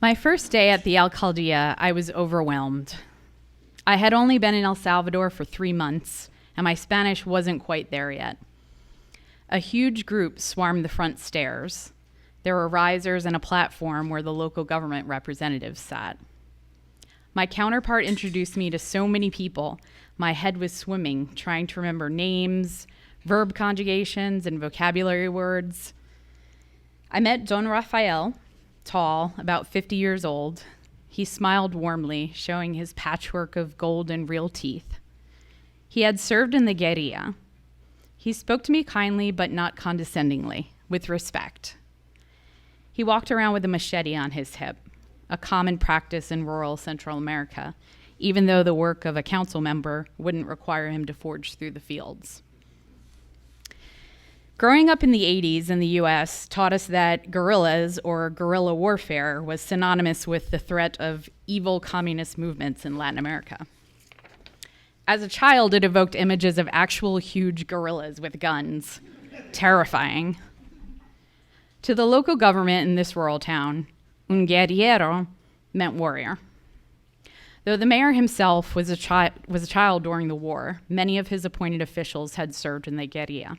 My first day at the Alcaldía, I was overwhelmed. I had only been in El Salvador for 3 months, and my Spanish wasn't quite there yet. A huge group swarmed the front stairs. There were risers and a platform where the local government representatives sat. My counterpart introduced me to so many people, my head was swimming, trying to remember names, verb conjugations, and vocabulary words. I met Don Rafael, tall, about 50 years old. He smiled warmly, showing his patchwork of gold and real teeth. He had served in the guerrilla. He spoke to me kindly but not condescendingly, with respect. He walked around with a machete on his hip, a common practice in rural Central America, even though the work of a council member wouldn't require him to forge through the fields. Growing up in the 80s in the US taught us that guerrillas or guerrilla warfare was synonymous with the threat of evil communist movements in Latin America. As a child, it evoked images of actual huge guerrillas with guns. Terrifying. To the local government in this rural town, un guerrillero meant warrior. Though the mayor himself was a child during the war, many of his appointed officials had served in the guerrilla.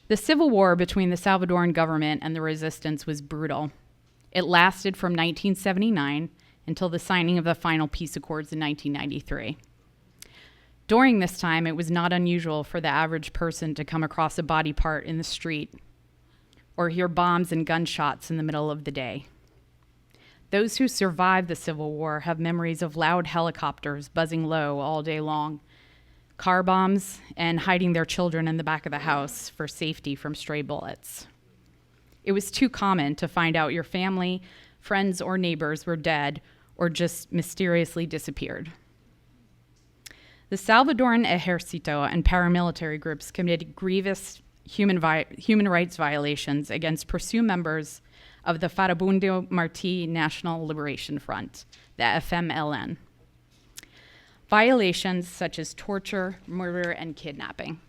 The civil war between the Salvadoran government and the resistance was brutal. It lasted from 1979 until the signing of the final peace accords in 1993. During this time, it was not unusual for the average person to come across a body part in the street or hear bombs and gunshots in the middle of the day. Those who survived the Civil War have memories of loud helicopters buzzing low all day long, car bombs, and hiding their children in the back of the house for safety from stray bullets. It was too common to find out your family, friends, or neighbors were dead or just mysteriously disappeared. The Salvadoran Ejército and paramilitary groups committed grievous human rights violations against presumed members of the Farabundo Martí National Liberation Front, the FMLN. Violations such as torture, murder, and kidnapping.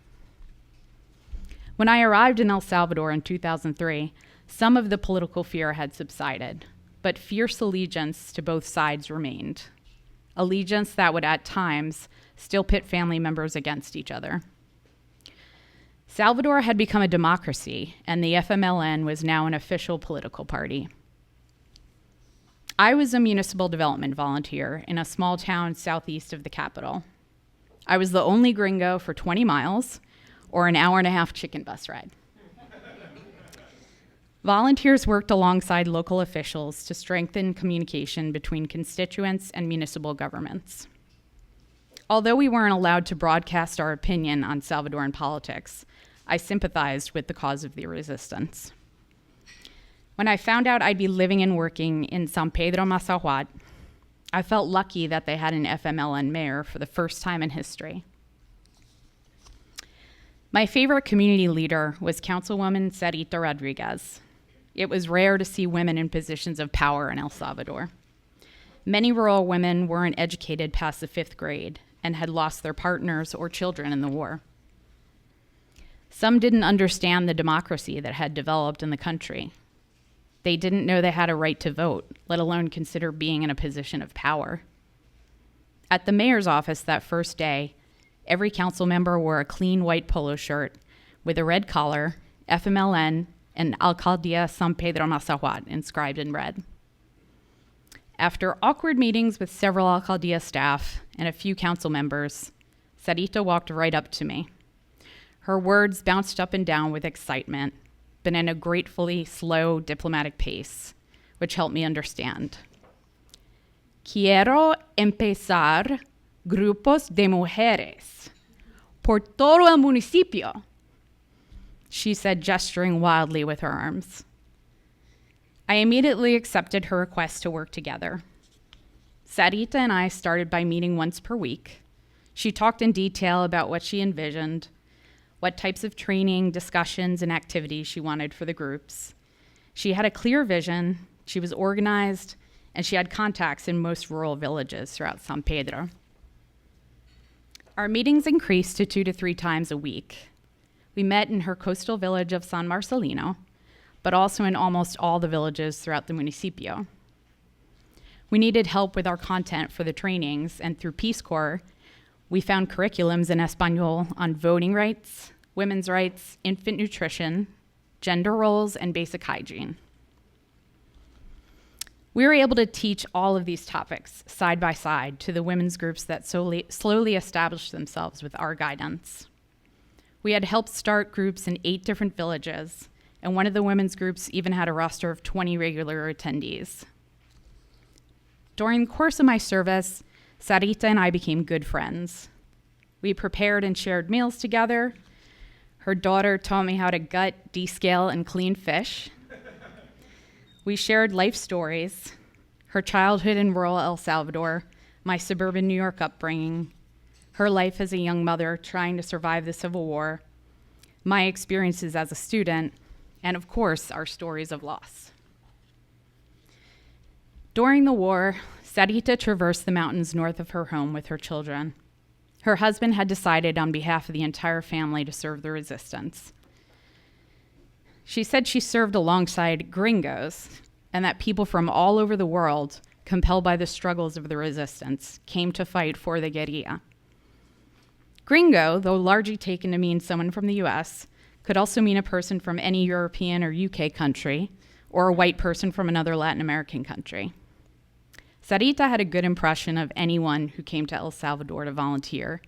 When I arrived in El Salvador in 2003, some of the political fear had subsided, but fierce allegiance to both sides remained. Allegiance that would at times still pit family members against each other. Salvador had become a democracy, and the FMLN was now an official political party. I was a municipal development volunteer in a small town southeast of the capital. I was the only gringo for 20 miles, or an hour-and-a-half chicken bus ride. Volunteers worked alongside local officials to strengthen communication between constituents and municipal governments. Although we weren't allowed to broadcast our opinion on Salvadoran politics, I sympathized with the cause of the resistance. When I found out I'd be living and working in San Pedro Mazahuat, I felt lucky that they had an FMLN mayor for the first time in history. My favorite community leader was Councilwoman Sarita Rodriguez. It was rare to see women in positions of power in El Salvador. Many rural women weren't educated past the 5th grade and had lost their partners or children in the war. Some didn't understand the democracy that had developed in the country. They didn't know they had a right to vote, let alone consider being in a position of power. At the mayor's office that first day, every council member wore a clean white polo shirt with a red collar, FMLN, and Alcaldía San Pedro Mazahuat inscribed in red. After awkward meetings with several Alcaldía staff and a few council members, Sarita walked right up to me. Her words bounced up and down with excitement, but in a gratefully slow diplomatic pace, which helped me understand. Quiero empezar grupos de mujeres por todo el municipio, she said, gesturing wildly with her arms. I immediately accepted her request to work together. Sarita and I started by meeting once per week. She talked in detail about what she envisioned, what types of training, discussions, and activities she wanted for the groups. She had a clear vision, she was organized, and she had contacts in most rural villages throughout San Pedro. Our meetings increased to 2 to 3 times a week. We met in her coastal village of San Marcelino, but also in almost all the villages throughout the municipio. We needed help with our content for the trainings, and through Peace Corps, we found curriculums in Espanol on voting rights, women's rights, infant nutrition, gender roles, and basic hygiene. We were able to teach all of these topics side by side to the women's groups that slowly established themselves with our guidance. We had helped start groups in 8 different villages, and one of the women's groups even had a roster of 20 regular attendees. During the course of my service, Sarita and I became good friends. We prepared and shared meals together. Her daughter taught me how to gut, descale, and clean fish. We shared life stories, her childhood in rural El Salvador, my suburban New York upbringing, her life as a young mother trying to survive the Civil War, my experiences as a student, and of course, our stories of loss. During the war, Sarita traversed the mountains north of her home with her children. Her husband had decided on behalf of the entire family to serve the resistance. She said she served alongside gringos, and that people from all over the world, compelled by the struggles of the resistance, came to fight for the guerrilla. Gringo, though largely taken to mean someone from the US, could also mean a person from any European or UK country, or a white person from another Latin American country. Sarita had a good impression of anyone who came to El Salvador to volunteer.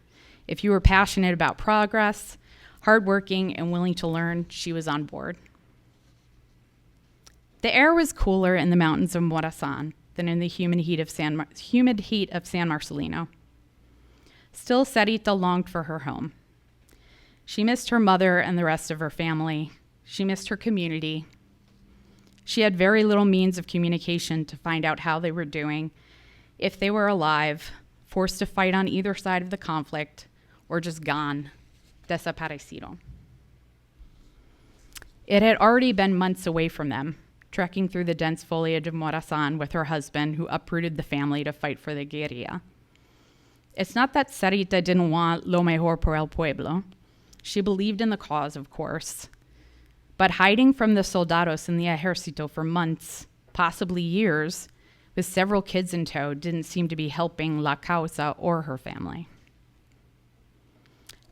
If you were passionate about progress, hardworking, and willing to learn, she was on board. The air was cooler in the mountains of Morazan than in the humid heat of San Marcelino. Still, Sarita longed for her home. She missed her mother and the rest of her family. She missed her community. She had very little means of communication to find out how they were doing, if they were alive, forced to fight on either side of the conflict, or just gone, desaparecido. It had already been months away from them, trekking through the dense foliage of Morazan with her husband, who uprooted the family to fight for the guerrilla. It's not that Sarita didn't want lo mejor por el pueblo. She believed in the cause, of course. But hiding from the soldados in the ejército for months, possibly years, with several kids in tow, didn't seem to be helping La Causa or her family.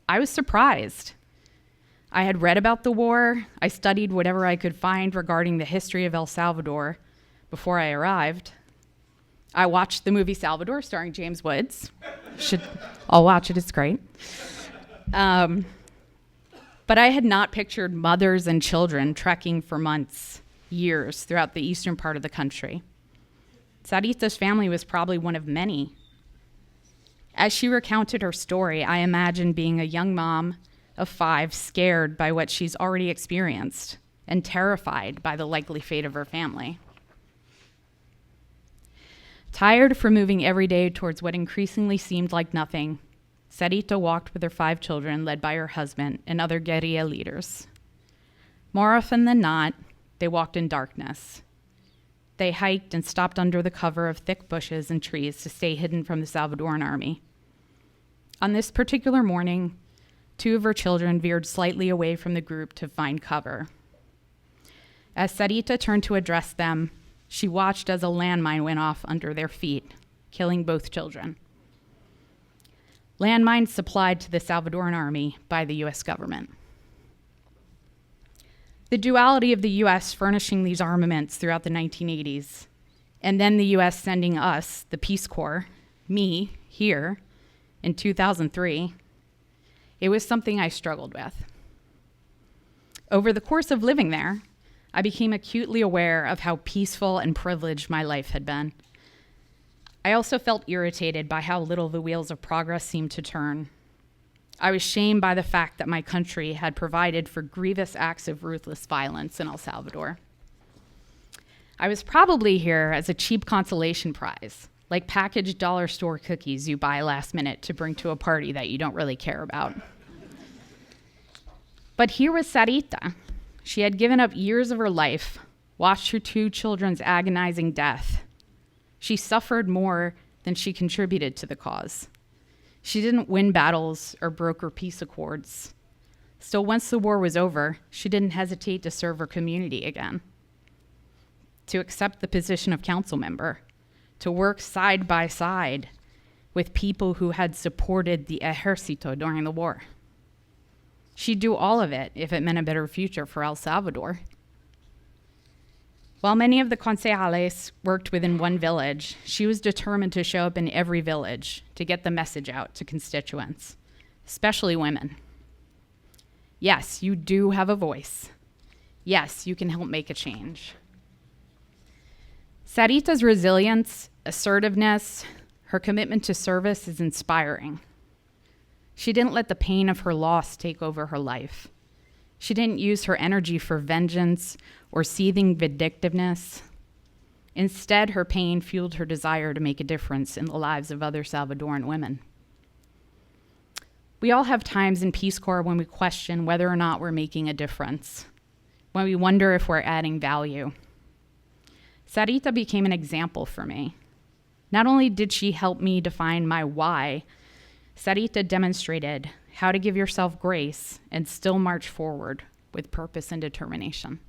I was surprised. I had read about the war. I studied whatever I could find regarding the history of El Salvador before I arrived. I watched the movie Salvador starring James Woods. Should all watch it, it's great. But I had not pictured mothers and children trekking for months, years throughout the eastern part of the country. Sarita's family was probably one of many. As she recounted her story, I imagined being a young mom of 5, scared by what she's already experienced and terrified by the likely fate of her family. Tired from moving every day towards what increasingly seemed like nothing, Sarita walked with her 5 children, led by her husband and other guerrilla leaders. More often than not, they walked in darkness. They hiked and stopped under the cover of thick bushes and trees to stay hidden from the Salvadoran army. On this particular morning, 2 of her children veered slightly away from the group to find cover. As Sarita turned to address them, she watched as a landmine went off under their feet, killing both children. Landmines supplied to the Salvadoran army by the US government. The duality of the US furnishing these armaments throughout the 1980s, and then the US sending us, the Peace Corps, me, here, in 2003, it was something I struggled with. Over the course of living there, I became acutely aware of how peaceful and privileged my life had been. I also felt irritated by how little the wheels of progress seemed to turn. I was shamed by the fact that my country had provided for grievous acts of ruthless violence in El Salvador. I was probably here as a cheap consolation prize, like packaged dollar store cookies you buy last minute to bring to a party that you don't really care about. But here was Sarita. She had given up years of her life, watched her 2 children's agonizing death. She suffered more than she contributed to the cause. She didn't win battles or broker peace accords. Still, once the war was over, she didn't hesitate to serve her community again, to accept the position of council member, to work side by side with people who had supported the ejército during the war. She'd do all of it if it meant a better future for El Salvador. While many of the concejales worked within one village, she was determined to show up in every village to get the message out to constituents, especially women. Yes, you do have a voice. Yes, you can help make a change. Sarita's resilience, assertiveness, her commitment to service is inspiring. She didn't let the pain of her loss take over her life. She didn't use her energy for vengeance or seething vindictiveness. Instead, her pain fueled her desire to make a difference in the lives of other Salvadoran women. We all have times in Peace Corps when we question whether or not we're making a difference, when we wonder if we're adding value. Sarita became an example for me. Not only did she help me define my why, Sarita demonstrated how to give yourself grace and still march forward with purpose and determination.